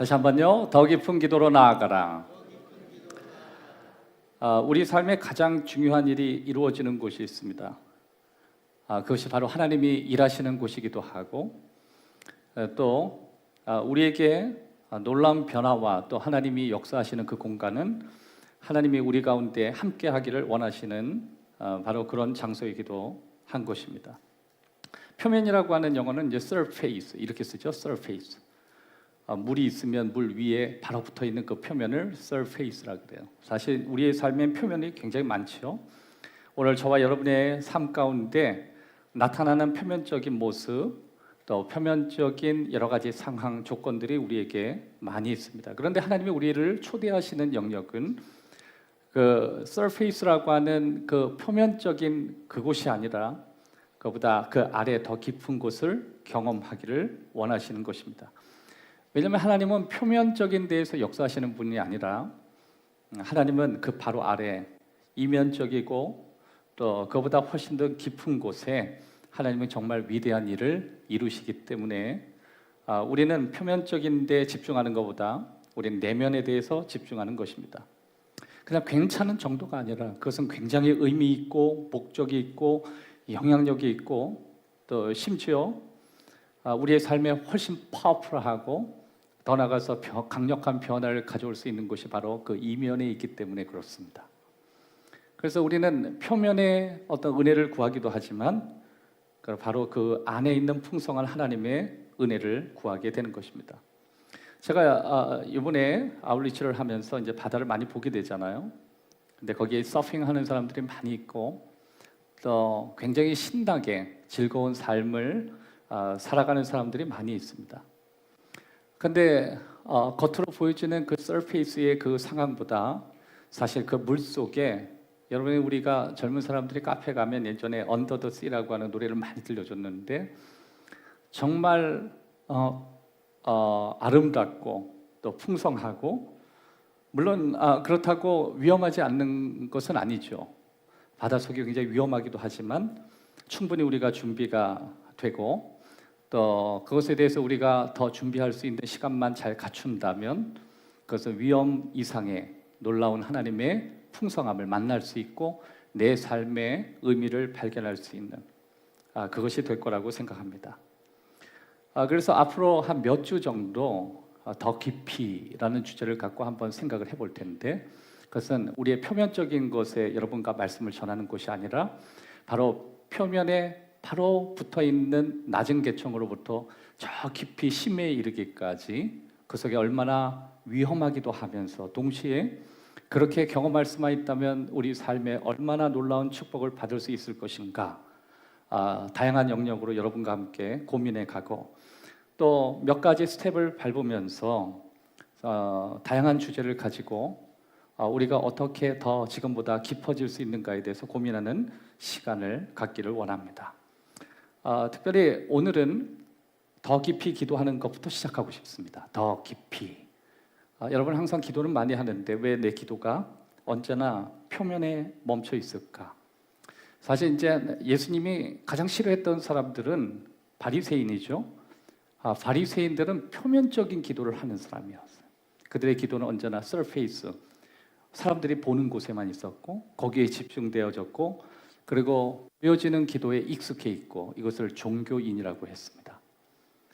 다시 한번요. 더 깊은 기도로 나아가라. 우리 삶의 가장 중요한 일이 이루어지는 곳이 있습니다. 그것이 바로 하나님이 일하시는 곳이기도 하고, 또 우리에게 놀라운 변화와 또 하나님이 역사하시는 그 공간은 하나님이 우리 가운데 함께 하기를 원하시는 바로 그런 장소이기도 한 곳입니다. 표면이라고 하는 영어는 이제 surface 이렇게 쓰죠. surface. 물이 있으면 물 위에 바로 붙어 있는 그 표면을 surface라고 그래요. 사실 우리의 삶엔 표면이 굉장히 많죠. 오늘 저와 여러분의 삶 가운데 나타나는 표면적인 모습, 또 표면적인 여러 가지 상황 조건들이 우리에게 많이 있습니다. 그런데 하나님이 우리를 초대하시는 영역은 그 surface라고 하는 그 표면적인 그곳이 아니라 그보다 그 아래 더 깊은 곳을 경험하기를 원하시는 것입니다. 왜냐하면 하나님은 표면적인 데에서 역사하시는 분이 아니라 하나님은 그 바로 아래 이면적이고 또 그보다 훨씬 더 깊은 곳에 하나님은 정말 위대한 일을 이루시기 때문에 우리는 표면적인 데 집중하는 것보다 우리는 내면에 대해서 집중하는 것입니다. 그냥 괜찮은 정도가 아니라 그것은 굉장히 의미 있고 목적이 있고 영향력이 있고 또 심지어 우리의 삶에 훨씬 파워풀하고 더 나아가서 강력한 변화를 가져올 수 있는 것이 바로 그 이면에 있기 때문에 그렇습니다. 그래서 우리는 표면에 어떤 은혜를 구하기도 하지만 바로 그 안에 있는 풍성한 하나님의 은혜를 구하게 되는 것입니다. 제가 이번에 아울리치를 하면서 이제 바다를 많이 보게 되잖아요. 근데 거기에 서핑하는 사람들이 많이 있고 또 굉장히 신나게 즐거운 삶을 살아가는 사람들이 많이 있습니다. 근데 겉으로 보여지는 그 서페이스의 그 상황보다 사실 그 물 속에 여러분이 우리가 젊은 사람들이 카페 가면 예전에 언더 더 씨라고 하는 노래를 많이 들려줬는데 정말 아름답고 또 풍성하고 물론 그렇다고 위험하지 않는 것은 아니죠. 바닷속이 굉장히 위험하기도 하지만 충분히 우리가 준비가 되고 또 그것에 대해서 우리가 더 준비할 수 있는 시간만 잘 갖춘다면 그것은 위험 이상의 놀라운 하나님의 풍성함을 만날 수 있고 내 삶의 의미를 발견할 수 있는 그것이 될 거라고 생각합니다. 그래서 앞으로 한 몇 주 정도 더 깊이라는 주제를 갖고 한번 생각을 해볼 텐데 그것은 우리의 표면적인 것에 여러분과 말씀을 전하는 것이 아니라 바로 표면에 바로 붙어있는 낮은 계층으로부터 저 깊이 심해에 이르기까지 그 속에 얼마나 위험하기도 하면서 동시에 그렇게 경험할 수만 있다면 우리 삶에 얼마나 놀라운 축복을 받을 수 있을 것인가 다양한 영역으로 여러분과 함께 고민해 가고 또 몇 가지 스텝을 밟으면서 다양한 주제를 가지고 우리가 어떻게 더 지금보다 깊어질 수 있는가에 대해서 고민하는 시간을 갖기를 원합니다. 특별히 오늘은 더 깊이 기도하는 것부터 시작하고 싶습니다. 더 깊이. 여러분 항상 기도는 많이 하는데 왜 내 기도가 언제나 표면에 멈춰 있을까? 사실 이제 예수님이 가장 싫어했던 사람들은 바리새인이죠. 바리새인들은 표면적인 기도를 하는 사람이었어요. 그들의 기도는 언제나 surface, 사람들이 보는 곳에만 있었고 거기에 집중되어졌고 그리고 보여지는 기도에 익숙해 있고 이것을 종교인이라고 했습니다.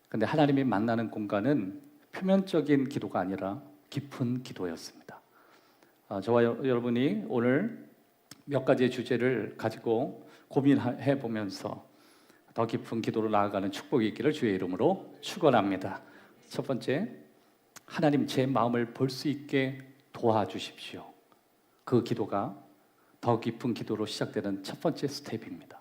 그런데 하나님이 만나는 공간은 표면적인 기도가 아니라 깊은 기도였습니다. 저와 여러분이 오늘 몇 가지의 주제를 가지고 고민해 보면서 더 깊은 기도로 나아가는 축복이 있기를 주의 이름으로 축원합니다. 첫 번째, 하나님 제 마음을 볼 수 있게 도와주십시오. 그 기도가 더 깊은 기도로 시작되는 첫 번째 스텝입니다.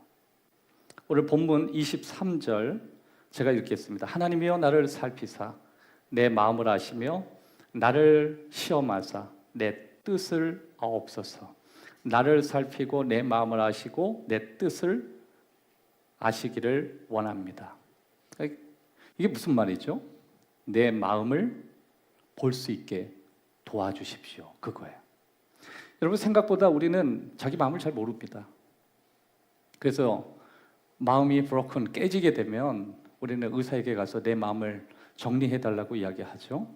오늘 본문 23절 제가 읽겠습니다. 하나님이여 나를 살피사 내 마음을 아시며 나를 시험하사 내 뜻을 아옵소서. 나를 살피고 내 마음을 아시고 내 뜻을 아시기를 원합니다. 이게 무슨 말이죠? 내 마음을 볼 수 있게 도와주십시오. 그거예요. 여러분 생각보다 우리는 자기 마음을 잘 모릅니다. 그래서 마음이 broken, 깨지게 되면 우리는 의사에게 가서 내 마음을 정리해달라고 이야기하죠.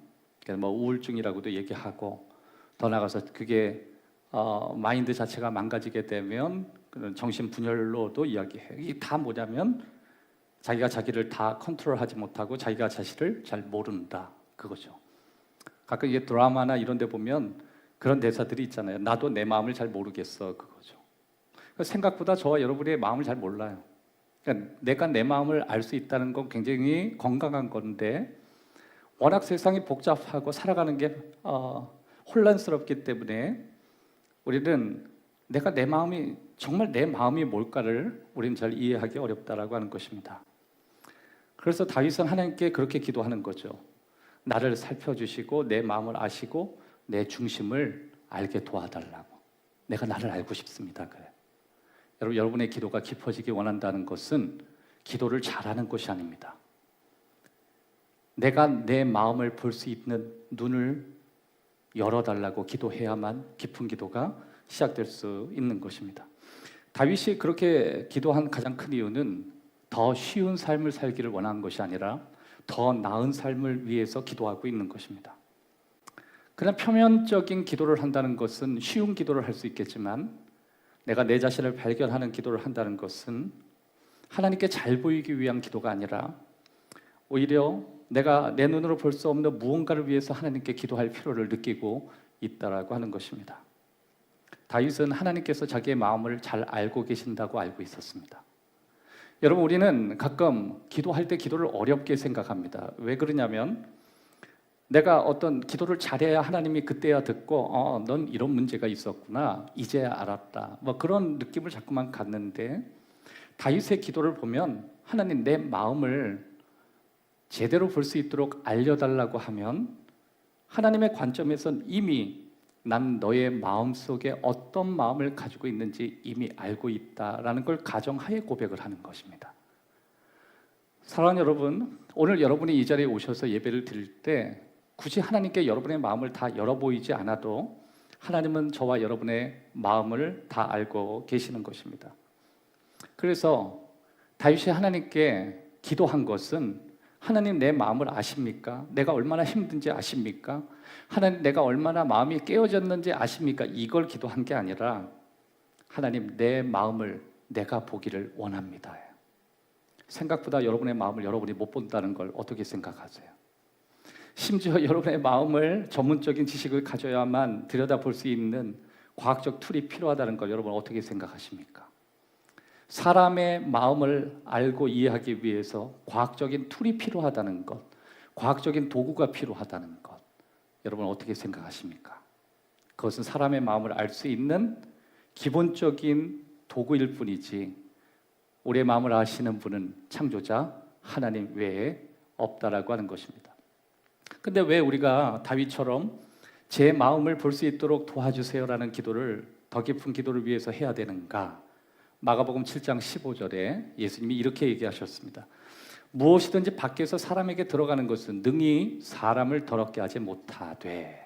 뭐 우울증이라고도 얘기하고, 더 나아가서 그게 마인드 자체가 망가지게 되면 그런 정신분열로도 이야기해요. 이게 다 뭐냐면 자기가 자기를 다 컨트롤하지 못하고 자기가 자신을 잘 모른다, 그거죠. 가끔 이게 드라마나 이런 데 보면 그런 대사들이 있잖아요. 나도 내 마음을 잘 모르겠어, 그거죠. 생각보다 저와 여러분의 마음을 잘 몰라요. 그러니까 내가 내 마음을 알 수 있다는 건 굉장히 건강한 건데, 워낙 세상이 복잡하고 살아가는 게 혼란스럽기 때문에 우리는 내가 내 마음이 정말 내 마음이 뭘까를 우리는 잘 이해하기 어렵다라고 하는 것입니다. 그래서 다윗은 하나님께 그렇게 기도하는 거죠. 나를 살펴주시고 내 마음을 아시고 내 중심을 알게 도와달라고. 내가 나를 알고 싶습니다. 그래요. 여러분의 기도가 깊어지기 원한다는 것은 기도를 잘하는 것이 아닙니다. 내가 내 마음을 볼 수 있는 눈을 열어달라고 기도해야만 깊은 기도가 시작될 수 있는 것입니다. 다윗이 그렇게 기도한 가장 큰 이유는 더 쉬운 삶을 살기를 원하는 것이 아니라 더 나은 삶을 위해서 기도하고 있는 것입니다. 그냥 표면적인 기도를 한다는 것은 쉬운 기도를 할 수 있겠지만, 내가 내 자신을 발견하는 기도를 한다는 것은 하나님께 잘 보이기 위한 기도가 아니라 오히려 내가 내 눈으로 볼 수 없는 무언가를 위해서 하나님께 기도할 필요를 느끼고 있다라고 하는 것입니다. 다윗은 하나님께서 자기의 마음을 잘 알고 계신다고 알고 있었습니다. 여러분, 우리는 가끔 기도할 때 기도를 어렵게 생각합니다. 왜 그러냐면 내가 어떤 기도를 잘해야 하나님이 그때야 듣고 넌 이런 문제가 있었구나, 이제야 알았다, 뭐 그런 느낌을 자꾸만 갖는데, 다윗의 기도를 보면 하나님 내 마음을 제대로 볼 수 있도록 알려달라고 하면 하나님의 관점에선 이미 난 너의 마음속에 어떤 마음을 가지고 있는지 이미 알고 있다라는 걸 가정하에 고백을 하는 것입니다. 사랑하는 여러분, 오늘 여러분이 이 자리에 오셔서 예배를 드릴 때 굳이 하나님께 여러분의 마음을 다 열어보이지 않아도 하나님은 저와 여러분의 마음을 다 알고 계시는 것입니다. 그래서 다윗이 하나님께 기도한 것은, 하나님 내 마음을 아십니까? 내가 얼마나 힘든지 아십니까? 하나님 내가 얼마나 마음이 깨어졌는지 아십니까? 이걸 기도한 게 아니라 하나님 내 마음을 내가 보기를 원합니다. 생각보다 여러분의 마음을 여러분이 못 본다는 걸 어떻게 생각하세요? 심지어 여러분의 마음을 전문적인 지식을 가져야만 들여다볼 수 있는 과학적 툴이 필요하다는 걸 여러분 어떻게 생각하십니까? 사람의 마음을 알고 이해하기 위해서 과학적인 툴이 필요하다는 것, 과학적인 도구가 필요하다는 것, 여러분 어떻게 생각하십니까? 그것은 사람의 마음을 알 수 있는 기본적인 도구일 뿐이지 우리의 마음을 아시는 분은 창조자 하나님 외에 없다라고 하는 것입니다. 근데 왜 우리가 다윗처럼 제 마음을 볼 수 있도록 도와주세요라는 기도를, 더 깊은 기도를 위해서 해야 되는가? 마가복음 7장 15절에 예수님이 이렇게 얘기하셨습니다. 무엇이든지 밖에서 사람에게 들어가는 것은 능히 사람을 더럽게 하지 못하되,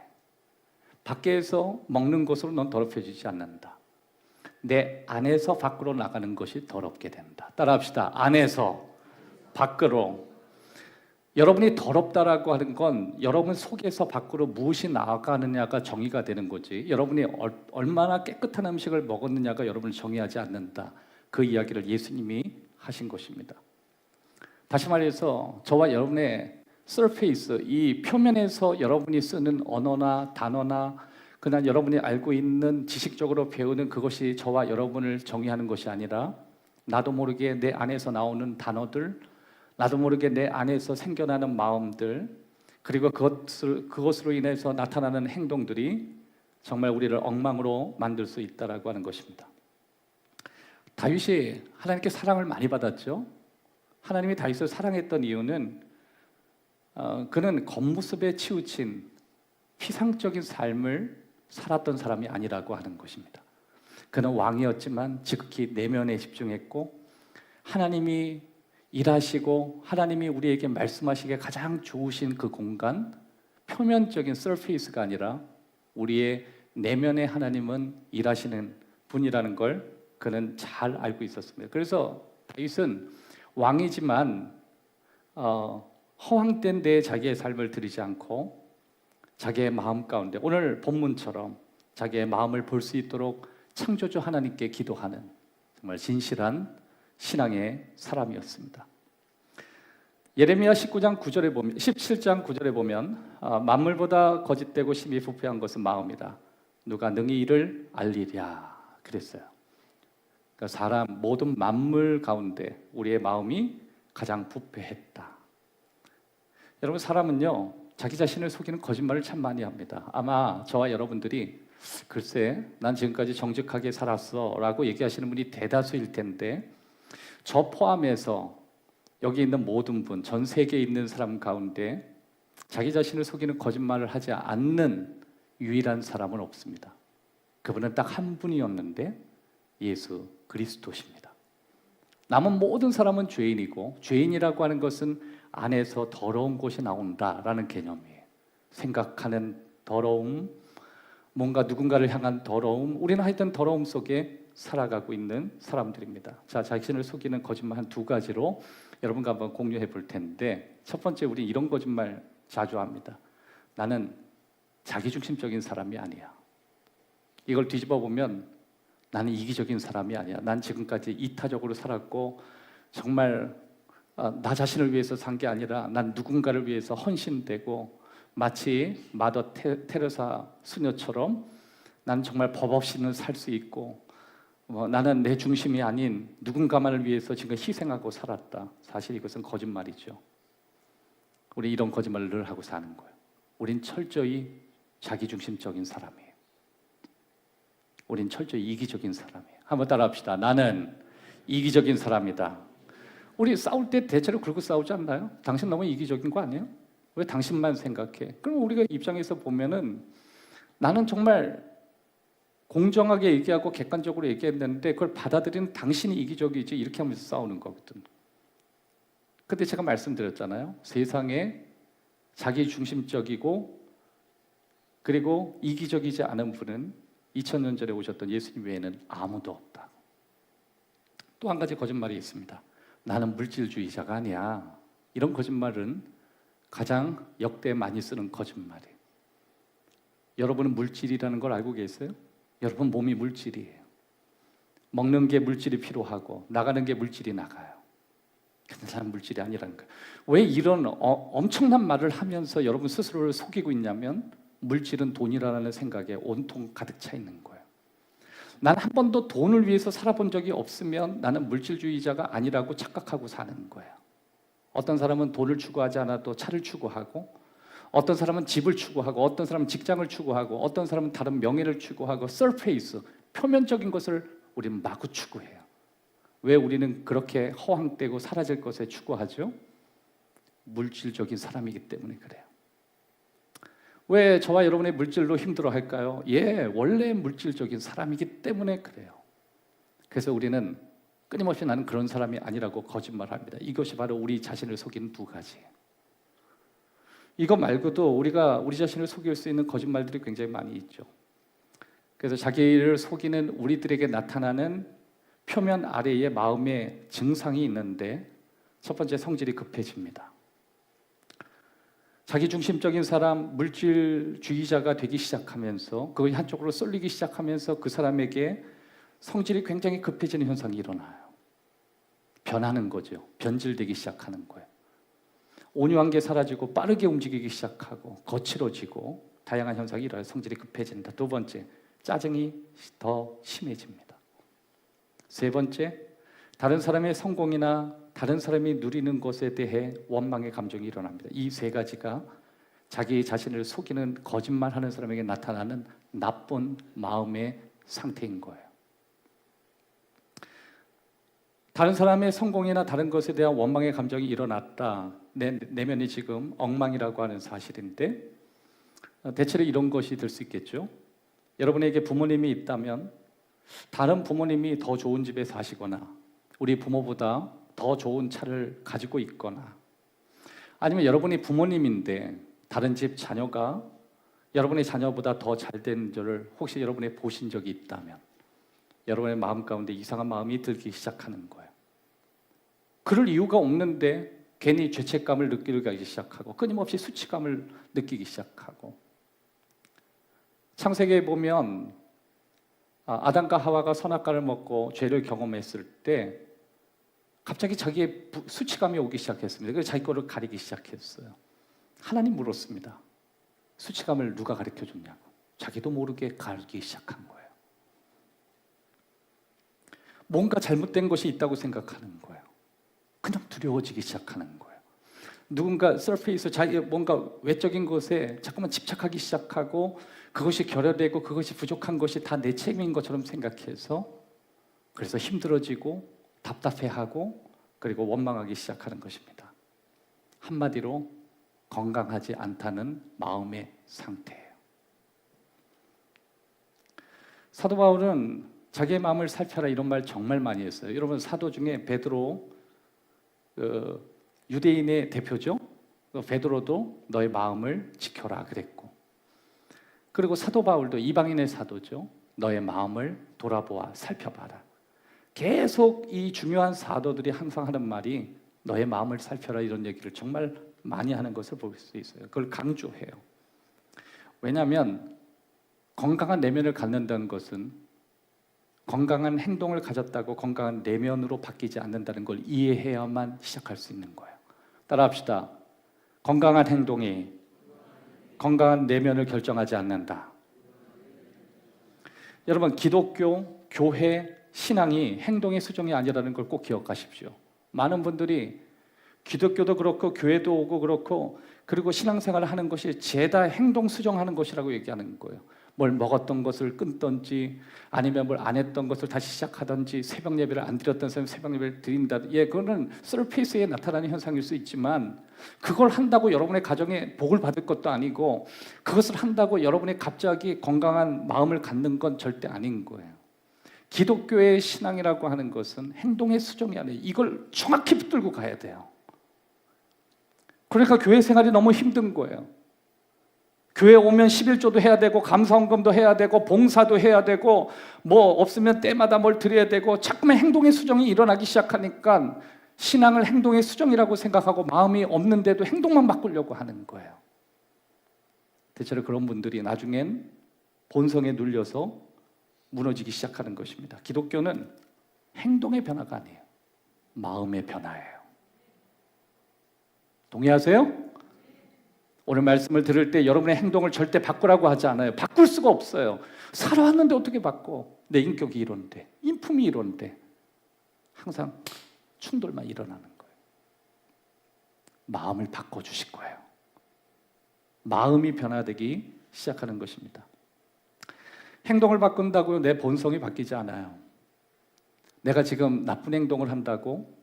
밖에서 먹는 것으로 넌 더럽혀지지 않는다. 내 안에서 밖으로 나가는 것이 더럽게 된다. 따라합시다. 안에서 밖으로. 여러분이 더럽다라고 하는 건 여러분 속에서 밖으로 무엇이 나가느냐가 정의가 되는 거지, 여러분이 얼마나 깨끗한 음식을 먹었느냐가 여러분을 정의하지 않는다. 그 이야기를 예수님이 하신 것입니다. 다시 말해서 저와 여러분의 서페이스, 이 표면에서 여러분이 쓰는 언어나 단어나 그냥 여러분이 알고 있는 지식적으로 배우는 그것이 저와 여러분을 정의하는 것이 아니라, 나도 모르게 내 안에서 나오는 단어들, 나도 모르게 내 안에서 생겨나는 마음들, 그리고 그것으로 인해서 나타나는 행동들이 정말 우리를 엉망으로 만들 수 있다라고 하는 것입니다. 다윗이 하나님께 사랑을 많이 받았죠. 하나님이 다윗을 사랑했던 이유는 그는 겉모습에 치우친 피상적인 삶을 살았던 사람이 아니라고 하는 것입니다. 그는 왕이었지만 지극히 내면에 집중했고, 하나님이 일하시고 하나님이 우리에게 말씀하시기에 가장 좋으신 그 공간, 표면적인 서페이스가 아니라 우리의 내면의 하나님은 일하시는 분이라는 걸 그는 잘 알고 있었습니다. 그래서 다윗은 왕이지만 허황된 데에 자기의 삶을 들이지 않고 자기의 마음 가운데 오늘 본문처럼 자기의 마음을 볼 수 있도록 창조주 하나님께 기도하는 정말 진실한 신앙의 사람이었습니다. 예레미야 19장 9절에 보면 17장 9절에 보면 만물보다 거짓되고 심히 부패한 것은 마음이다. 누가 능히 이를 알리랴 그랬어요. 그러니까 사람 모든 만물 가운데 우리의 마음이 가장 부패했다. 여러분 사람은요 자기 자신을 속이는 거짓말을 참 많이 합니다. 아마 저와 여러분들이 글쎄 난 지금까지 정직하게 살았어 라고 얘기하시는 분이 대다수일 텐데 저 포함해서 여기 있는 모든 분, 전 세계에 있는 사람 가운데 자기 자신을 속이는 거짓말을 하지 않는 유일한 사람은 없습니다. 그분은 딱 한 분이었는데 예수 그리스도십니다. 남은 모든 사람은 죄인이고 죄인이라고 하는 것은 안에서 더러운 것이 나온다라는 개념이에요. 생각하는 더러움, 뭔가 누군가를 향한 더러움, 우리는 하여튼 더러움 속에 살아가고 있는 사람들입니다. 자, 자신을 속이는 거짓말 한 두 가지로 여러분과 한번 공유해 볼 텐데 첫 번째 우리 이런 거짓말 자주 합니다. 나는 자기중심적인 사람이 아니야. 이걸 뒤집어 보면 나는 이기적인 사람이 아니야. 난 지금까지 이타적으로 살았고 정말 나 자신을 위해서 산 게 아니라 난 누군가를 위해서 헌신되고 마치 마더 테레사 수녀처럼 나는 정말 법 없이는 살 수 있고 나는 내 중심이 아닌 누군가만을 위해서 지금 희생하고 살았다. 사실 이것은 거짓말이죠. 우리 이런 거짓말을 늘 하고 사는 거예요. 우린 철저히 자기중심적인 사람이에요. 우린 철저히 이기적인 사람이에요. 한번 따라합시다. 나는 이기적인 사람이다. 우리 싸울 때 대체로 그러고 싸우지 않나요? 당신 너무 이기적인 거 아니에요? 왜 당신만 생각해? 그럼 우리가 입장에서 보면은 나는 정말 공정하게 얘기하고 객관적으로 얘기했는데 그걸 받아들이는 당신이 이기적이지 이렇게 하면서 싸우는 거거든. 근데 제가 말씀드렸잖아요. 세상에 자기중심적이고 그리고 이기적이지 않은 분은 2000년 전에 오셨던 예수님 외에는 아무도 없다. 또 한 가지 거짓말이 있습니다. 나는 물질주의자가 아니야. 이런 거짓말은 가장 역대 많이 쓰는 거짓말이에요. 여러분은 물질이라는 걸 알고 계세요? 여러분 몸이 물질이에요. 먹는 게 물질이 필요하고 나가는 게 물질이 나가요. 근데 나는 물질이 아니라는 거예요. 왜 이런 엄청난 말을 하면서 여러분 스스로를 속이고 있냐면 물질은 돈이라는 생각에 온통 가득 차 있는 거예요. 난 한 번도 돈을 위해서 살아본 적이 없으면 나는 물질주의자가 아니라고 착각하고 사는 거예요. 어떤 사람은 돈을 추구하지 않아도 차를 추구하고 어떤 사람은 집을 추구하고 어떤 사람은 직장을 추구하고 어떤 사람은 다른 명예를 추구하고 서페이스, 표면적인 것을 우리는 마구 추구해요. 왜 우리는 그렇게 허황되고 사라질 것에 추구하죠? 물질적인 사람이기 때문에 그래요. 왜 저와 여러분의 물질로 힘들어할까요? 원래 물질적인 사람이기 때문에 그래요. 그래서 우리는 끊임없이 나는 그런 사람이 아니라고 거짓말합니다. 이것이 바로 우리 자신을 속이는 두 가지예요. 이거 말고도 우리가 우리 자신을 속일 수 있는 거짓말들이 굉장히 많이 있죠. 그래서 자기를 속이는 우리들에게 나타나는 표면 아래의 마음의 증상이 있는데 첫 번째 성질이 급해집니다. 자기중심적인 사람, 물질주의자가 되기 시작하면서 그걸 한쪽으로 쏠리기 시작하면서 그 사람에게 성질이 굉장히 급해지는 현상이 일어나요. 변하는 거죠. 변질되기 시작하는 거예요. 온유한 게 사라지고 빠르게 움직이기 시작하고 거칠어지고 다양한 현상이 일어나서 성질이 급해진다. 두 번째, 짜증이 더 심해집니다. 세 번째, 다른 사람의 성공이나 다른 사람이 누리는 것에 대해 원망의 감정이 일어납니다. 이 세 가지가 자기 자신을 속이는 거짓말하는 사람에게 나타나는 나쁜 마음의 상태인 거예요. 다른 사람의 성공이나 다른 것에 대한 원망의 감정이 일어났다. 내 내면이 지금 엉망이라고 하는 사실인데 대체로 이런 것이 될 수 있겠죠. 여러분에게 부모님이 있다면 다른 부모님이 더 좋은 집에 사시거나 우리 부모보다 더 좋은 차를 가지고 있거나 아니면 여러분이 부모님인데 다른 집 자녀가 여러분의 자녀보다 더 잘된 줄을 혹시 여러분이 보신 적이 있다면 여러분의 마음 가운데 이상한 마음이 들기 시작하는 거예요. 그럴 이유가 없는데 괜히 죄책감을 느끼기 시작하고 끊임없이 수치감을 느끼기 시작하고 창세기에 보면 아담과 하와가 선악과를 먹고 죄를 경험했을 때 갑자기 자기의 수치감이 오기 시작했습니다. 그래서 자기 거를 가리기 시작했어요. 하나님 물었습니다. 수치감을 누가 가르쳐 줬냐고. 자기도 모르게 가리기 시작한 거예요. 뭔가 잘못된 것이 있다고 생각하는 거예요. 그냥 두려워지기 시작하는 거예요. 누군가 서페이스 자기 뭔가 외적인 것에 자꾸만 집착하기 시작하고 그것이 결여되고 그것이 부족한 것이 다 내 책임인 것처럼 생각해서 그래서 힘들어지고 답답해하고 그리고 원망하기 시작하는 것입니다. 한마디로 건강하지 않다는 마음의 상태예요. 사도 바울은 자기의 마음을 살펴라 이런 말 정말 많이 했어요. 여러분 사도 중에 베드로 유대인의 대표죠. 베드로도 너의 마음을 지켜라 그랬고 그리고 사도 바울도 이방인의 사도죠. 너의 마음을 돌아보아 살펴봐라. 계속 이 중요한 사도들이 항상 하는 말이 너의 마음을 살펴라 이런 얘기를 정말 많이 하는 것을 볼 수 있어요. 그걸 강조해요. 왜냐하면 건강한 내면을 갖는다는 것은 건강한 행동을 가졌다고 건강한 내면으로 바뀌지 않는다는 걸 이해해야만 시작할 수 있는 거예요. 따라합시다. 건강한 행동이 건강한 내면을 결정하지 않는다. 여러분 기독교, 교회, 신앙이 행동의 수종이 아니라는 걸 꼭 기억하십시오. 많은 분들이 기독교도 그렇고 교회도 오고 그렇고 그리고 신앙생활을 하는 것이 죄다 행동 수정하는 것이라고 얘기하는 거예요. 뭘 먹었던 것을 끊던지 아니면 뭘 안 했던 것을 다시 시작하든지 새벽 예배를 안 드렸던 사람이 새벽 예배를 드린다. 그거는 서페이스에 나타나는 현상일 수 있지만 그걸 한다고 여러분의 가정에 복을 받을 것도 아니고 그것을 한다고 여러분이 갑자기 건강한 마음을 갖는 건 절대 아닌 거예요. 기독교의 신앙이라고 하는 것은 행동의 수정이 아니에요. 이걸 정확히 붙들고 가야 돼요. 그러니까 교회 생활이 너무 힘든 거예요. 교회 오면 11조도 해야 되고 감사헌금도 해야 되고 봉사도 해야 되고 뭐 없으면 때마다 뭘 드려야 되고 자꾸만 행동의 수정이 일어나기 시작하니까 신앙을 행동의 수정이라고 생각하고 마음이 없는데도 행동만 바꾸려고 하는 거예요. 대체로 그런 분들이 나중엔 본성에 눌려서 무너지기 시작하는 것입니다. 기독교는 행동의 변화가 아니에요. 마음의 변화예요. 동의하세요? 오늘 말씀을 들을 때 여러분의 행동을 절대 바꾸라고 하지 않아요. 바꿀 수가 없어요. 살아왔는데 어떻게 바꿔? 내 인격이 이런데, 인품이 이런데 항상 충돌만 일어나는 거예요. 마음을 바꿔주실 거예요. 마음이 변화되기 시작하는 것입니다. 행동을 바꾼다고 내 본성이 바뀌지 않아요. 내가 지금 나쁜 행동을 한다고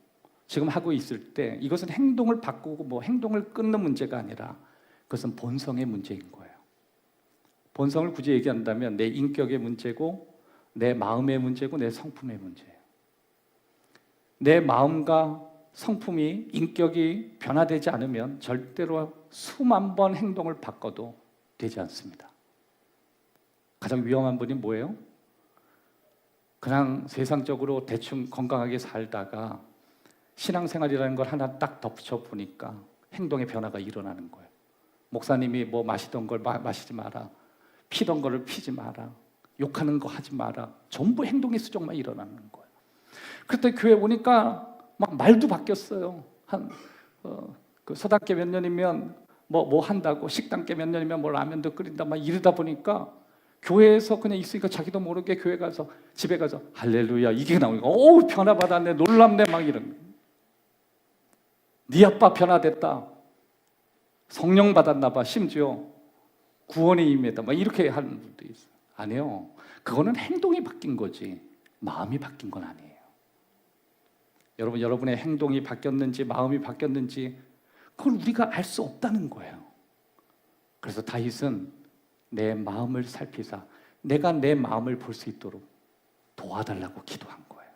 지금 하고 있을 때 이것은 행동을 바꾸고 뭐 행동을 끊는 문제가 아니라 그것은 본성의 문제인 거예요. 본성을 굳이 얘기한다면 내 인격의 문제고 내 마음의 문제고 내 성품의 문제예요. 내 마음과 성품이 인격이 변화되지 않으면 절대로 수만 번 행동을 바꿔도 되지 않습니다. 가장 위험한 분이 뭐예요? 그냥 세상적으로 대충 건강하게 살다가 신앙생활이라는 걸 하나 딱 덧붙여 보니까 행동의 변화가 일어나는 거예요. 목사님이 뭐 마시던 걸 마시지 마라, 피던 거를 피지 마라, 욕하는 거 하지 마라, 전부 행동의 수정만 일어나는 거예요. 그때 교회 오니까 막 말도 바뀌었어요. 그 서당계 몇 년이면 뭐 한다고, 식당계 몇 년이면 뭐 라면도 끓인다 막 이러다 보니까 교회에서 그냥 있으니까 자기도 모르게 교회 가서 집에 가서 할렐루야 이게 나오니까 어우 변화 받았네, 놀랍네 막 이런. 네 아빠 변화됐다, 성령 받았나 봐, 심지어 구원의 임했다 막 이렇게 하는 분도 있어요. 아니요, 그거는 행동이 바뀐 거지 마음이 바뀐 건 아니에요. 여러분, 여러분의 행동이 바뀌었는지 마음이 바뀌었는지 그걸 우리가 알 수 없다는 거예요. 그래서 다윗은 내 마음을 살피사 내가 내 마음을 볼 수 있도록 도와달라고 기도한 거예요.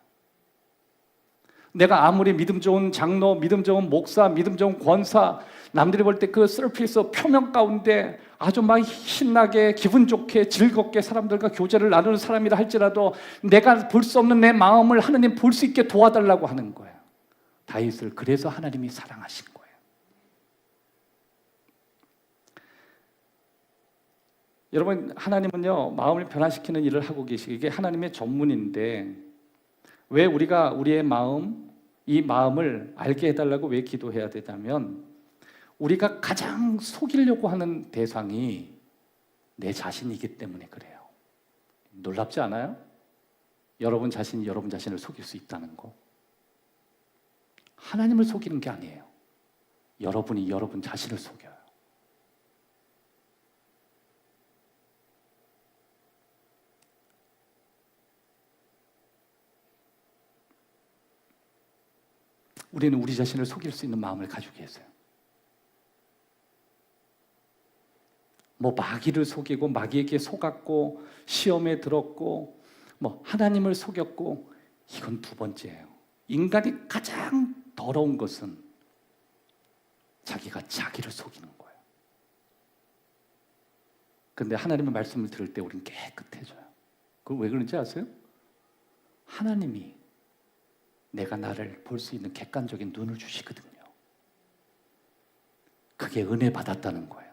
내가 아무리 믿음 좋은 장로, 믿음 좋은 목사, 믿음 좋은 권사, 남들이 볼 때 그 서페이스 표면 가운데 아주 막 신나게 기분 좋게 즐겁게 사람들과 교제를 나누는 사람이라 할지라도 내가 볼 수 없는 내 마음을 하나님 볼 수 있게 도와달라고 하는 거예요. 다윗을 그래서 하나님이 사랑하신 거예요. 여러분, 하나님은요, 마음을 변화시키는 일을 하고 계시고 이게 하나님의 전문인데 왜 우리가 우리의 마음, 이 마음을 알게 해달라고 왜 기도해야 되냐면 우리가 가장 속이려고 하는 대상이 내 자신이기 때문에 그래요. 놀랍지 않아요? 여러분 자신이 여러분 자신을 속일 수 있다는 거. 하나님을 속이는 게 아니에요. 여러분이 여러분 자신을 속여요. 우리는 우리 자신을 속일 수 있는 마음을 가지고 계세요. 뭐 마귀를 속이고 마귀에게 속았고 시험에 들었고 뭐 하나님을 속였고 이건 두 번째예요. 인간이 가장 더러운 것은 자기가 자기를 속이는 거예요. 근데 하나님의 말씀을 들을 때 우리는 깨끗해져요. 그걸 왜 그런지 아세요? 하나님이 내가 나를 볼 수 있는 객관적인 눈을 주시거든요. 그게 은혜 받았다는 거예요.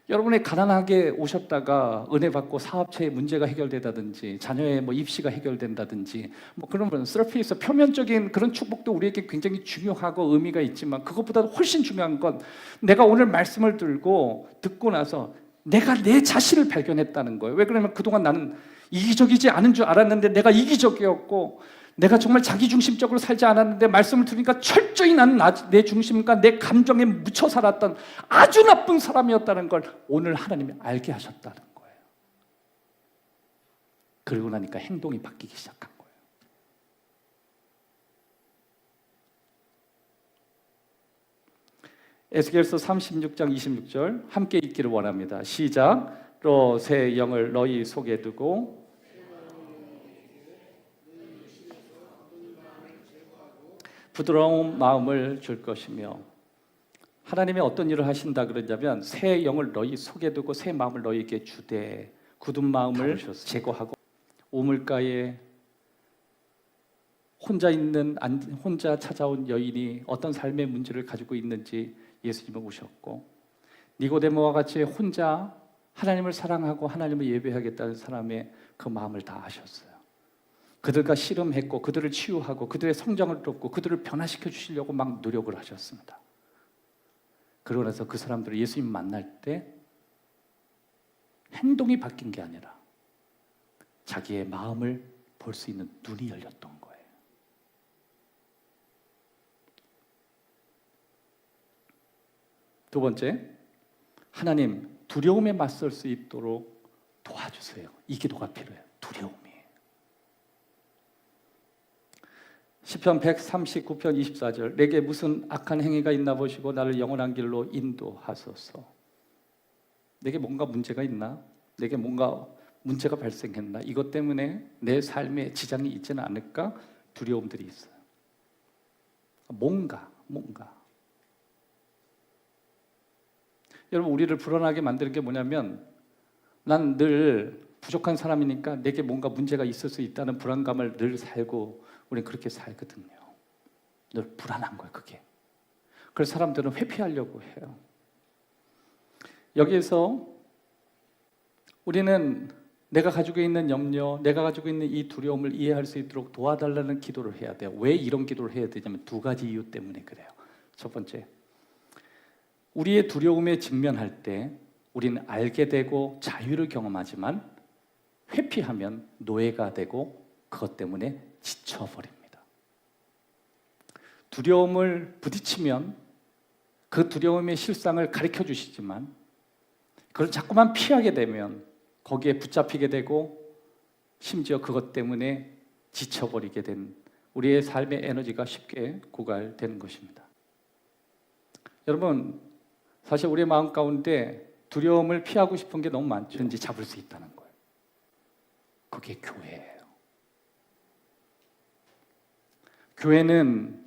여러분이 가난하게 오셨다가 은혜 받고 사업체의 문제가 해결되다든지 자녀의 뭐 입시가 해결된다든지 뭐 그런 서페이스 표면적인 그런 축복도 우리에게 굉장히 중요하고 의미가 있지만 그것보다 훨씬 중요한 건 내가 오늘 말씀을 듣고 나서 내가 내 자신을 발견했다는 거예요. 왜 그러냐면 그동안 나는 이기적이지 않은 줄 알았는데 내가 이기적이었고 내가 정말 자기중심적으로 살지 않았는데 말씀을 들으니까 철저히 나는 내 중심과 내 감정에 묻혀 살았던 아주 나쁜 사람이었다는 걸 오늘 하나님이 알게 하셨다는 거예요. 그러고 나니까 행동이 바뀌기 시작한 거예요. 에스겔서 36장 26절 함께 읽기를 원합니다. 시작. 또 새 영을 너희 속에 두고 부드러운 마음을 줄 것이며 하나님이 어떤 일을 하신다 그러냐면 새 영을 너희 속에 두고 새 마음을 너희에게 주되 굳은 마음을 제거하고 우물가에 혼자 찾아온 여인이 어떤 삶의 문제를 가지고 있는지 예수님은 오셨고 니고데모와 같이 혼자 하나님을 사랑하고 하나님을 예배하겠다는 사람의 그 마음을 다 아셨어요. 그들과 씨름했고 그들을 치유하고 그들의 성장을 돕고 그들을 변화시켜 주시려고 막 노력을 하셨습니다. 그러고 나서 그 사람들을 예수님 만날 때 행동이 바뀐 게 아니라 자기의 마음을 볼 수 있는 눈이 열렸던 거예요. 두 번째, 하나님 두려움에 맞설 수 있도록 도와주세요. 이 기도가 필요해요. 두려움이. 시편 139편 24절 내게 무슨 악한 행위가 있나 보시고 나를 영원한 길로 인도하소서. 내게 뭔가 문제가 있나? 내게 뭔가 문제가 발생했나? 이것 때문에 내 삶에 지장이 있지는 않을까? 두려움들이 있어요. 뭔가 여러분 우리를 불안하게 만드는 게 뭐냐면 난 늘 부족한 사람이니까 내게 뭔가 문제가 있을 수 있다는 불안감을 늘 살고 우리는 그렇게 살거든요. 늘 불안한 거예요, 그게. 그래서 사람들은 회피하려고 해요. 여기에서 우리는 내가 가지고 있는 염려, 내가 가지고 있는 이 두려움을 이해할 수 있도록 도와달라는 기도를 해야 돼요. 왜 이런 기도를 해야 되냐면 두 가지 이유 때문에 그래요. 첫 번째, 우리의 두려움에 직면할 때 우리는 알게 되고 자유를 경험하지만 회피하면 노예가 되고 그것 때문에 지쳐버립니다. 두려움을 부딪히면 그 두려움의 실상을 가르쳐 주시지만 그걸 자꾸만 피하게 되면 거기에 붙잡히게 되고 심지어 그것 때문에 지쳐버리게 된 우리의 삶의 에너지가 쉽게 고갈되는 것입니다. 여러분, 사실 우리의 마음 가운데 두려움을 피하고 싶은 게 너무 많죠. 왠지 잡을 수 있다는 거예요. 그게 교회예요. 교회는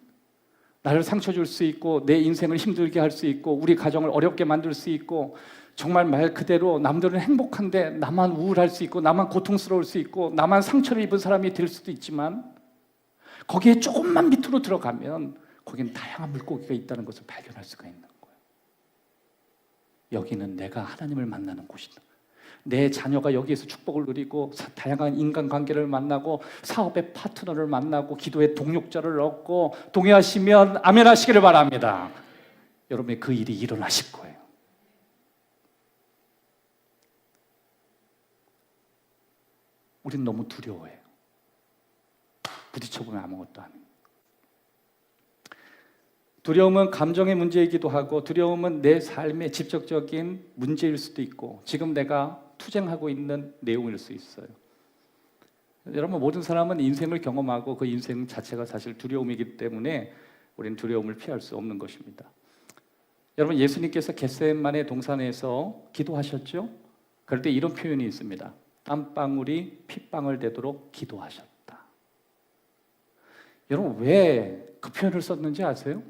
나를 상처 줄 수 있고 내 인생을 힘들게 할 수 있고 우리 가정을 어렵게 만들 수 있고 정말 말 그대로 남들은 행복한데 나만 우울할 수 있고 나만 고통스러울 수 있고 나만 상처를 입은 사람이 될 수도 있지만 거기에 조금만 밑으로 들어가면 거기는 다양한 물고기가 있다는 것을 발견할 수가 있는 거예요. 여기는 내가 하나님을 만나는 곳이다. 내 자녀가 여기에서 축복을 누리고 다양한 인간관계를 만나고 사업의 파트너를 만나고 기도의 동력자를 얻고 동의하시면 아멘 하시기를 바랍니다. 여러분의 그 일이 일어나실 거예요. 우린 너무 두려워해요. 부딪혀보면 아무것도 아니에요. 두려움은 감정의 문제이기도 하고 두려움은 내 삶의 직접적인 문제일 수도 있고 지금 내가 투쟁하고 있는 내용일 수 있어요. 여러분 모든 사람은 인생을 경험하고 그 인생 자체가 사실 두려움이기 때문에 우리는 두려움을 피할 수 없는 것입니다. 여러분 예수님께서 겟세마네 동산에서 기도하셨죠? 그럴 때 이런 표현이 있습니다. 땀방울이 핏방울 되도록 기도하셨다. 여러분 왜 그 표현을 썼는지 아세요?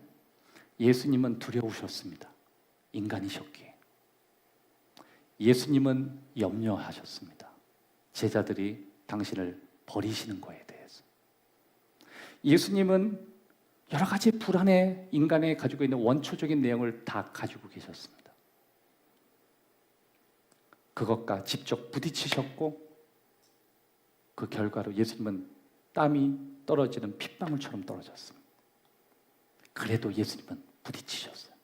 예수님은 두려우셨습니다. 인간이셨기에. 예수님은 염려하셨습니다. 제자들이 당신을 버리시는 거에 대해서. 예수님은 여러 가지 불안해 인간에 가지고 있는 원초적인 내용을 다 가지고 계셨습니다. 그것과 직접 부딪히셨고 그 결과로 예수님은 땀이 떨어지는 핏방울처럼 떨어졌습니다. 그래도 예수님은 부딪히셨어요.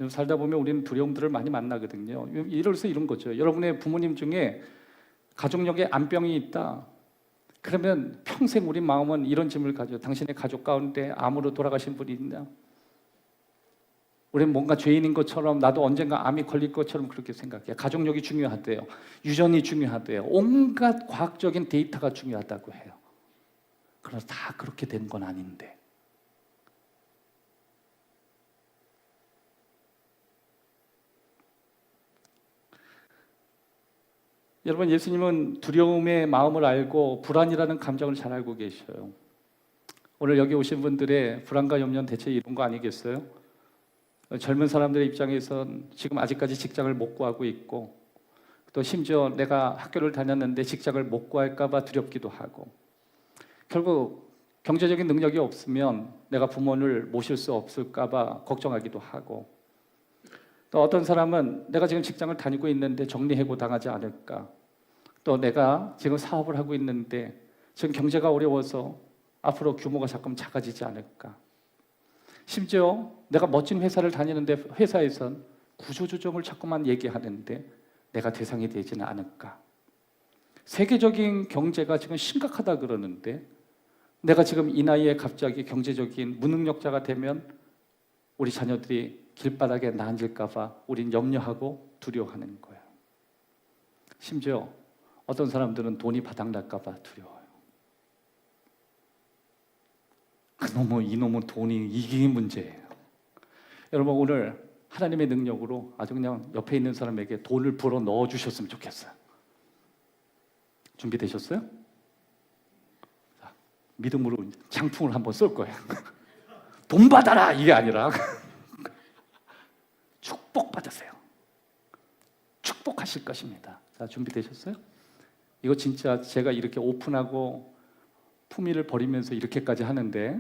살다 보면 우리는 두려움들을 많이 만나거든요. 예를 들어서 이런 거죠. 여러분의 부모님 중에 가족력에 암병이 있다. 그러면 평생 우리 마음은 이런 질문을 가져요. 당신의 가족 가운데 암으로 돌아가신 분이 있나? 우리는 뭔가 죄인인 것처럼 나도 언젠가 암이 걸릴 것처럼 그렇게 생각해요. 가족력이 중요하대요. 유전이 중요하대요. 온갖 과학적인 데이터가 중요하다고 해요. 그러나 다 그렇게 된 건 아닌데 여러분 예수님은 두려움의 마음을 알고 불안이라는 감정을 잘 알고 계셔요. 오늘 여기 오신 분들의 불안과 염려는 대체 이런 거 아니겠어요? 젊은 사람들의 입장에선 지금 아직까지 직장을 못 구하고 있고 또 심지어 내가 학교를 다녔는데 직장을 못 구할까 봐 두렵기도 하고 결국 경제적인 능력이 없으면 내가 부모를 모실 수 없을까 봐 걱정하기도 하고 또 어떤 사람은 내가 지금 직장을 다니고 있는데 정리해고 당하지 않을까 또 내가 지금 사업을 하고 있는데 지금 경제가 어려워서 앞으로 규모가 자꾸 작아지지 않을까 심지어 내가 멋진 회사를 다니는데 회사에선 구조조정을 자꾸만 얘기하는데 내가 대상이 되지는 않을까 세계적인 경제가 지금 심각하다 그러는데 내가 지금 이 나이에 갑자기 경제적인 무능력자가 되면 우리 자녀들이 길바닥에 나앉을까 봐 우린 염려하고 두려워하는 거예요. 심지어 어떤 사람들은 돈이 바닥날까 봐 두려워요. 이놈의 돈이 이게 문제예요. 여러분 오늘 하나님의 능력으로 아주 그냥 옆에 있는 사람에게 돈을 불어 넣어 주셨으면 좋겠어요. 준비되셨어요? 자, 믿음으로 장풍을 한번 쏠 거예요. 돈 받아라 이게 아니라 축복 받으세요. 축복하실 것입니다. 자, 준비되셨어요? 이거 진짜 제가 이렇게 오픈하고 품위를 버리면서 이렇게까지 하는데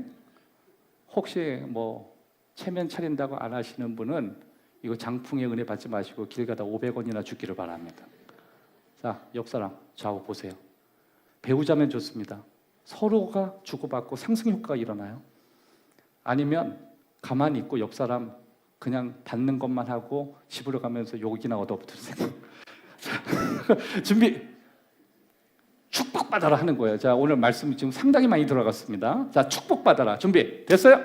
혹시 뭐 체면 차린다고 안 하시는 분은 이거 장풍의 은혜 받지 마시고 길 가다 500원이나 주기를 바랍니다. 자, 옆 사람 좌우 보세요. 배우자면 좋습니다. 서로가 주고받고 상승 효과가 일어나요. 아니면 가만히 있고 옆 사람 그냥 받는 것만 하고 집으로 가면서 욕이나 얻어붙으세요. 준비. 축복받아라 하는 거예요. 자, 오늘 말씀이 지금 상당히 많이 들어갔습니다. 자, 축복받아라. 준비 됐어요?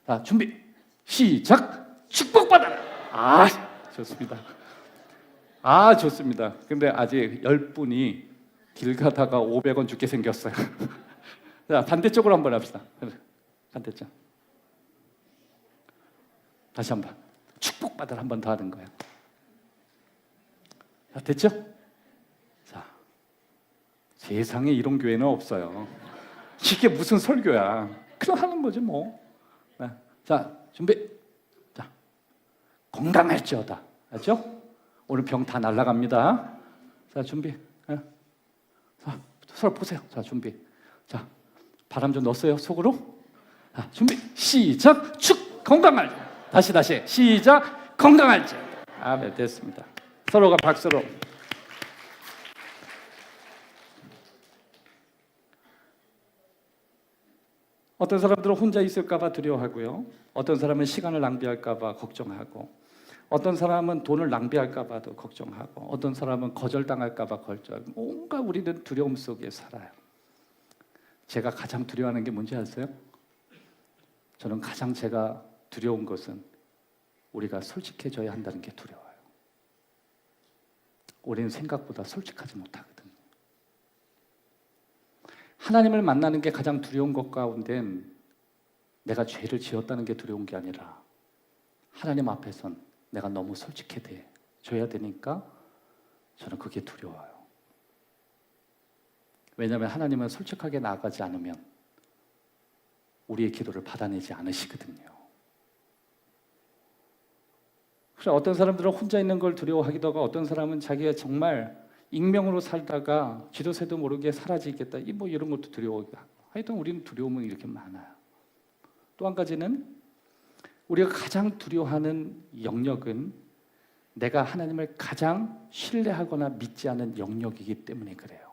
자, 준비 시작. 축복받아라. 아, 좋습니다. 아, 좋습니다. 근데 아직 10분이 길 가다가 500원 주게 생겼어요. 자, 반대쪽으로 한번 합시다. 반대쪽. 다시 한번 축복받아라 한 번 더 하는 거예요. 자, 됐죠? 자, 세상에 이런 교회는 없어요. 이게 무슨 설교야? 그냥 하는 거지 뭐. 자, 준비. 자, 건강할지어다. 알죠? 오늘 병 다 날아갑니다. 자, 준비. 자, 서로 보세요. 자, 준비. 자, 바람 좀 넣었어요 속으로? 준비 시작. 축 건강할 자. 다시 시작. 건강할 자. 네, 됐습니다. 서로가 박수로. 어떤 사람들은 혼자 있을까 봐 두려워하고요. 어떤 사람은 시간을 낭비할까 봐 걱정하고, 어떤 사람은 돈을 낭비할까 봐도 걱정하고, 어떤 사람은 거절당할까 봐 걱정하고, 뭔가 우리는 두려움 속에 살아요. 제가 가장 두려워하는 게 뭔지 아세요? 저는 가장 제가 두려운 것은 우리가 솔직해져야 한다는 게 두려워요. 우리는 생각보다 솔직하지 못하거든요. 하나님을 만나는 게 가장 두려운 것 가운데는 내가 죄를 지었다는 게 두려운 게 아니라 하나님 앞에선 내가 너무 솔직해져야 되니까 저는 그게 두려워요. 왜냐하면 하나님은 솔직하게 나아가지 않으면 우리의 기도를 받아내지 않으시거든요. 그래서 어떤 사람들은 혼자 있는 걸 두려워하기도 하고, 어떤 사람은 자기가 정말 익명으로 살다가 쥐도 새도 모르게 사라지겠다, 이런 것도 두려워하고. 하여튼 우리는 두려움은 이렇게 많아요. 또 한 가지는 우리가 가장 두려워하는 영역은 내가 하나님을 가장 신뢰하거나 믿지 않는 영역이기 때문에 그래요.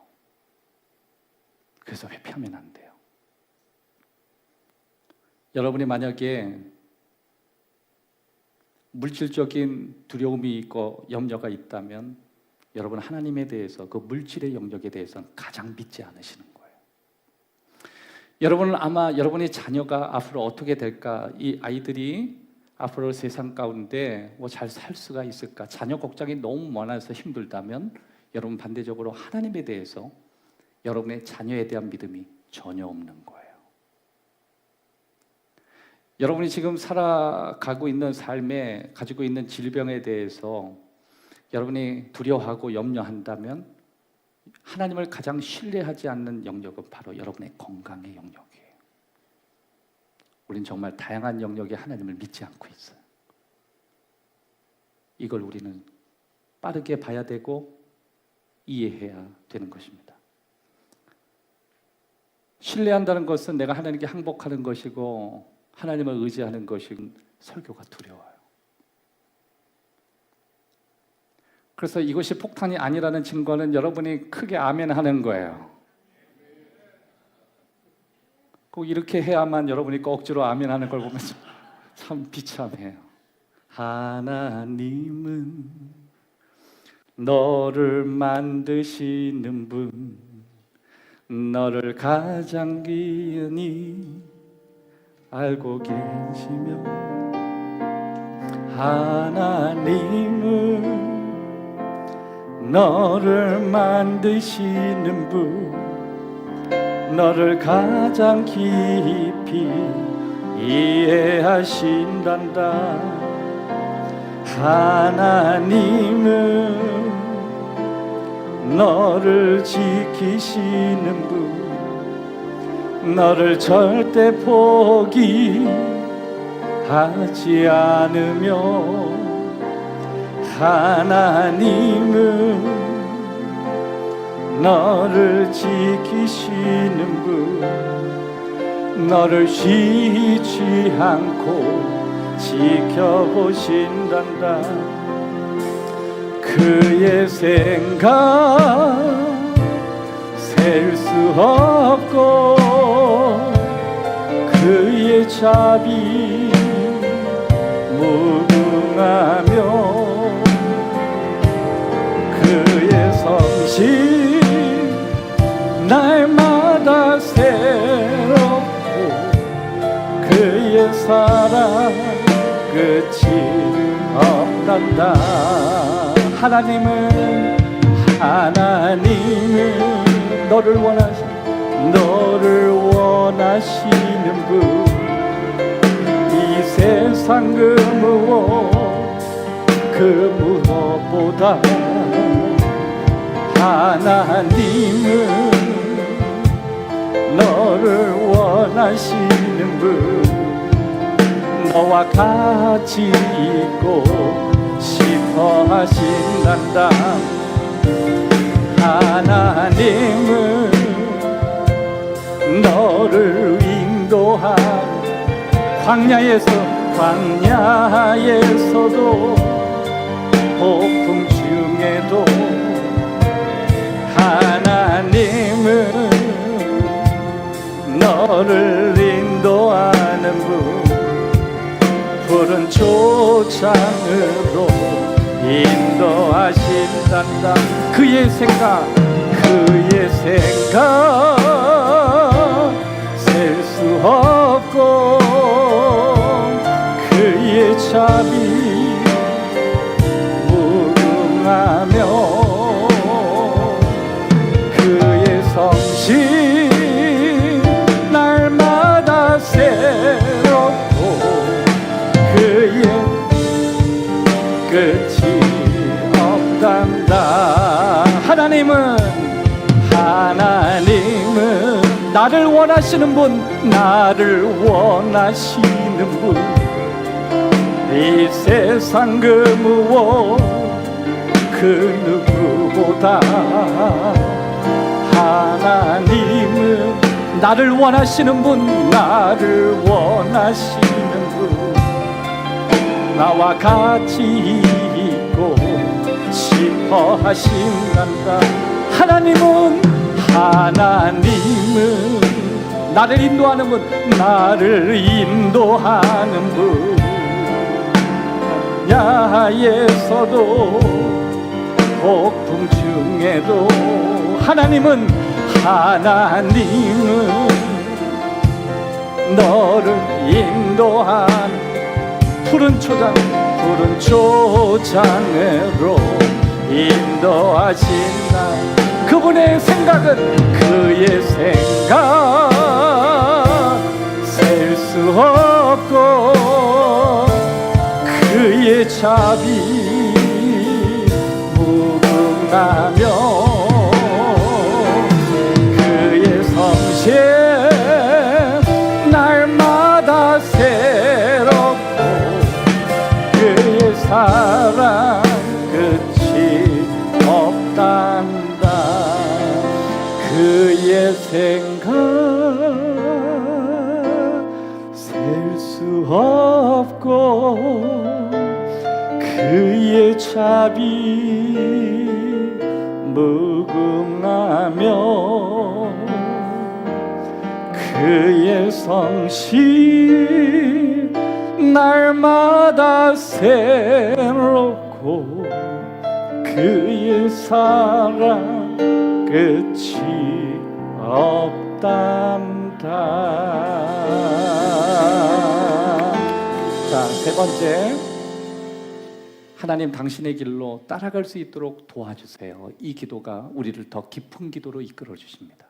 그래서 회피하면 안 돼요. 여러분이 만약에 물질적인 두려움이 있고 염려가 있다면 여러분 하나님에 대해서, 그 물질의 영역에 대해서는 가장 믿지 않으시는 거예요. 여러분은 아마 여러분의 자녀가 앞으로 어떻게 될까, 이 아이들이 앞으로 세상 가운데 잘 살 수가 있을까, 자녀 걱정이 너무 많아서 힘들다면 여러분 반대적으로 하나님에 대해서 여러분의 자녀에 대한 믿음이 전혀 없는 거예요. 여러분이 지금 살아가고 있는 삶에 가지고 있는 질병에 대해서 여러분이 두려워하고 염려한다면 하나님을 가장 신뢰하지 않는 영역은 바로 여러분의 건강의 영역이에요. 우리는 정말 다양한 영역에 하나님을 믿지 않고 있어요. 이걸 우리는 빠르게 봐야 되고 이해해야 되는 것입니다. 신뢰한다는 것은 내가 하나님께 항복하는 것이고 하나님을 의지하는 것인 설교가 두려워요. 그래서 이것이 폭탄이 아니라는 증거는 여러분이 크게 아멘 하는 거예요. 꼭 이렇게 해야만 여러분이 꼭 억지로 아멘 하는 걸 보면 참 비참해요. 하나님은 너를 만드시는 분, 너를 가장 기은히 알고 계시며, 하나님은 너를 만드시는 분, 너를 가장 깊이 이해하신단다. 하나님은 너를 지키시는 분, 너를 절대 포기하지 않으며, 하나님은 너를 지키시는 분, 너를 쉬지 않고 지켜보신단다. 그의 생각 셀 수 없고 그의 자비 무궁하며, 그의 성실 날마다 새롭고 그의 사랑 끝이 없단다. 하나님은 너를 원하시는 분, 이 세상 그 무엇보다 하나님은 너를 원하시는 분, 너와 같이 있고 싶어 하신단다. 하나님은 너를 인도하고 광야에서도 폭풍 중에도 하나님은 너를 인도하는 분, 푸른 초장으로 인도하신단다. 그의 생각 셀 수 없고, 그의 자비 무궁하며, 그의 성실 날마다 새롭고, 그의 끝이 없단다. 하나님은 나를 원하시는 분, 나를 원하시는 분, 이 세상 그 무엇 그 누구보다 하나님은 나를 원하시는 분, 나를 원하시는 분, 나와 같이 있고 싶어 하신단다. 하나님은 나를 인도하는 분, 나를 인도하는 분, 야에서도 폭풍 중에도 하나님은 너를 인도하는 푸른 초장으로 인도하신다. 그분의 생각은 그의 생각 셀 수 없고, 그의 자비 무궁하며, 그의 성실 날마다 새롭고, 그의 사랑 끝이 없단다. 그의 생각 셀 수 없고, 그의 자비 무궁하며, 그의 성실 날마다 새롭고, 그의 사랑 끝이 없단다. 자, 세 번째, 하나님 당신의 길로 따라갈 수 있도록 도와주세요. 이 기도가 우리를 더 깊은 기도로 이끌어 주십니다.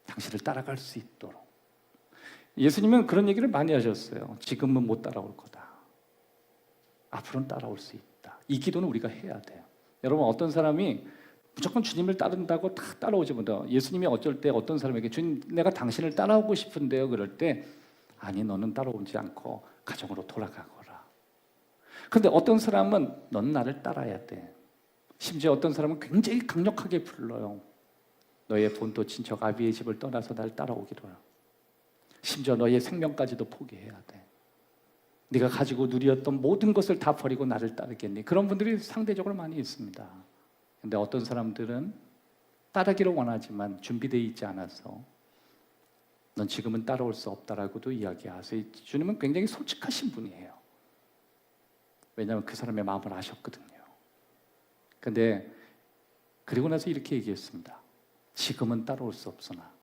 당신을 따라갈 수 있도록. 예수님은 그런 얘기를 많이 하셨어요. 지금은 못 따라올 거다, 앞으로는 따라올 수 있다. 이 기도는 우리가 해야 돼요. 여러분, 어떤 사람이 무조건 주님을 따른다고 다 따라오지 못해요. 예수님이 어쩔 때 어떤 사람에게 주님, 내가 당신을 따라오고 싶은데요, 그럴 때 아니, 너는 따라오지 않고 가정으로 돌아가거라. 그런데 어떤 사람은 넌 나를 따라야 돼. 심지어 어떤 사람은 굉장히 강력하게 불러요. 너의 본토 친척 아비의 집을 떠나서 날 따라오기로. 심지어 너의 생명까지도 포기해야 돼. 네가 가지고 누렸던 모든 것을 다 버리고 나를 따르겠니? 그런 분들이 상대적으로 많이 있습니다. 근데 어떤 사람들은 따르기를 원하지만 준비되어 있지 않아서 넌 지금은 따라올 수 없다라고도 이야기하세요. 주님은 굉장히 솔직하신 분이에요. 왜냐하면 그 사람의 마음을 아셨거든요. 근데 그리고 나서 이렇게 얘기했습니다. 지금은 따라올 수 없으나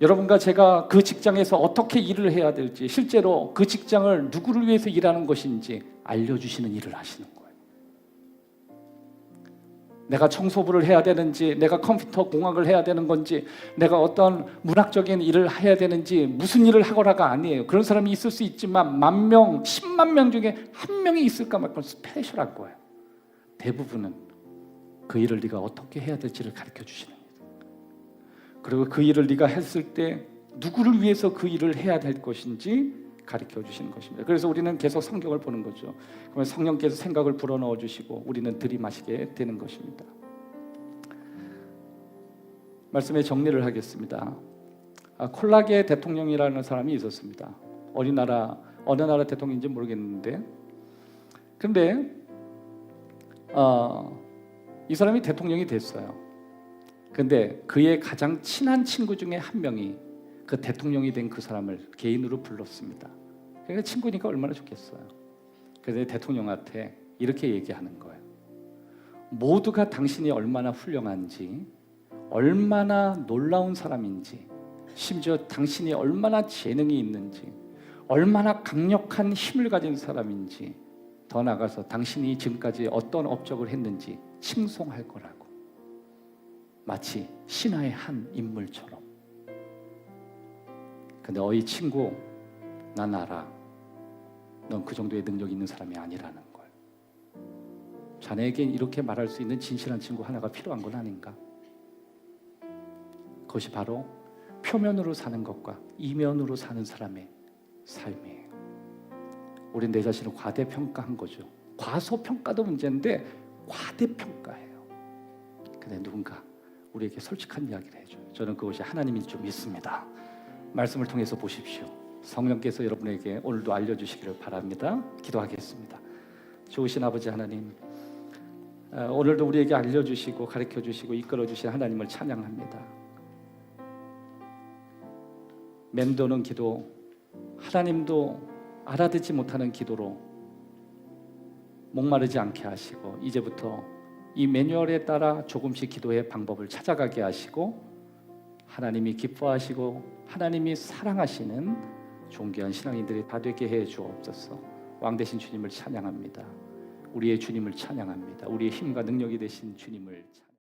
여러분과 제가 그 직장에서 어떻게 일을 해야 될지, 실제로 그 직장을 누구를 위해서 일하는 것인지 알려주시는 일을 하시는 거예요. 내가 청소부를 해야 되는지, 내가 컴퓨터 공학을 해야 되는 건지, 내가 어떤 문학적인 일을 해야 되는지, 무슨 일을 하거라가 아니에요. 그런 사람이 있을 수 있지만 10,000명, 10만 명 중에 한 명이 있을까 말까 스페셜한 거예요. 대부분은 그 일을 네가 어떻게 해야 될지를 가르쳐 주시는 거예요. 그리고 그 일을 네가 했을 때 누구를 위해서 그 일을 해야 될 것인지 가르쳐 주시는 것입니다. 그래서 우리는 계속 성경을 보는 거죠. 그러면 성령께서 생각을 불어넣어 주시고 우리는 들이마시게 되는 것입니다. 말씀의 정리를 하겠습니다. 콜라게 대통령이라는 사람이 있었습니다. 어느 나라 대통령인지 모르겠는데, 근데 이 사람이 대통령이 됐어요. 근데 그의 가장 친한 친구 중에 한 명이 그 대통령이 된 그 사람을 개인으로 불렀습니다. 그러니까 친구니까 얼마나 좋겠어요. 그래서 대통령한테 이렇게 얘기하는 거예요. 모두가 당신이 얼마나 훌륭한지, 얼마나 놀라운 사람인지, 심지어 당신이 얼마나 재능이 있는지, 얼마나 강력한 힘을 가진 사람인지, 더 나아가서 당신이 지금까지 어떤 업적을 했는지 칭송할 거라고. 마치 신화의 한 인물처럼. 근데 어이 친구, 난 알아. 넌 그 정도의 능력이 있는 사람이 아니라는 걸. 자네에겐 이렇게 말할 수 있는 진실한 친구 하나가 필요한 건 아닌가? 그것이 바로 표면으로 사는 것과 이면으로 사는 사람의 삶이에요. 우린 내 자신을 과대평가한 거죠. 과소평가도 문제인데 과대평가해요. 근데 누군가 우리에게 솔직한 이야기를 해줘요. 저는 그것이 하나님인 줄 믿습니다. 말씀을 통해서 보십시오. 성령께서 여러분에게 오늘도 알려주시기를 바랍니다. 기도하겠습니다. 좋으신 아버지 하나님, 오늘도 우리에게 알려주시고 가르쳐주시고 이끌어주신 하나님을 찬양합니다. 맴도는 기도, 하나님도 알아듣지 못하는 기도로 목마르지 않게 하시고, 이제부터 이 매뉴얼에 따라 조금씩 기도의 방법을 찾아가게 하시고, 하나님이 기뻐하시고 하나님이 사랑하시는 존귀한 신앙인들이 다 되게 해 주옵소서. 왕 되신 주님을 찬양합니다. 우리의 주님을 찬양합니다. 우리의 힘과 능력이 되신 주님을 찬양합니다.